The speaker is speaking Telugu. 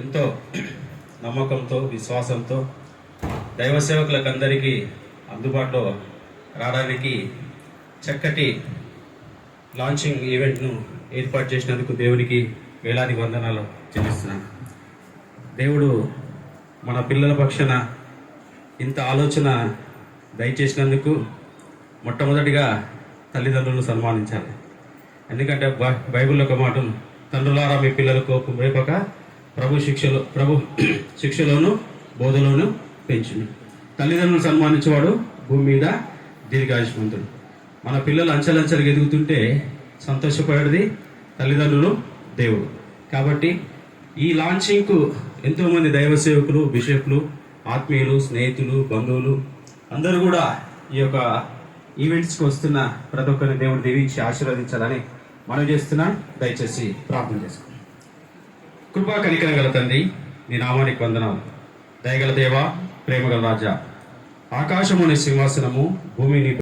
ఎంతో నమ్మకంతో విశ్వాసంతో దైవ సేవకులకు అందరికీ అందుబాటులో రావడానికి చక్కటి లాంచింగ్ ఈవెంట్ను ఏర్పాటు చేసినందుకు దేవునికి వేలాది వందనాలు చెల్లిస్తున్నాను. దేవుడు మన పిల్లల పక్షాన ఇంత ఆలోచన దయచేసినందుకు మొట్టమొదటిగా తల్లిదండ్రులను సన్మానించాలి. ఎందుకంటే బైబిల్లో ఒక మాట, తండ్రులారా మీ పిల్లల కోపం రేపక ప్రభు శిక్షలోను బోధలోను పెంచును. తల్లిదండ్రులను సన్మానించేవాడు భూమి మీద దీర్ఘాయుష్మంతుడు. మన పిల్లలు అంచెలంచెలుగా ఎదుగుతుంటే సంతోషపడేది తల్లిదండ్రులు, దేవుడు. కాబట్టి ఈ లాంచింగ్కు ఎంతోమంది దైవ సేవకులు, బిషపులు, ఆత్మీయులు, స్నేహితులు, బంధువులు అందరూ కూడా ఈ యొక్క ఈవెంట్స్కి వస్తున్న ప్రతి ఒక్కరిని దేవుడు దీవించి ఆశీర్వదించాలని మనం చేస్తున్నాం. దయచేసి ప్రార్థన చేసుకోండి. కృపా కనికరం గల తండ్రి, నీ నామానికి వందనాలు. దయగల దేవ, ప్రేమగల రాజా, ఆకాశము నీ సింహాసనము, భూమి నీ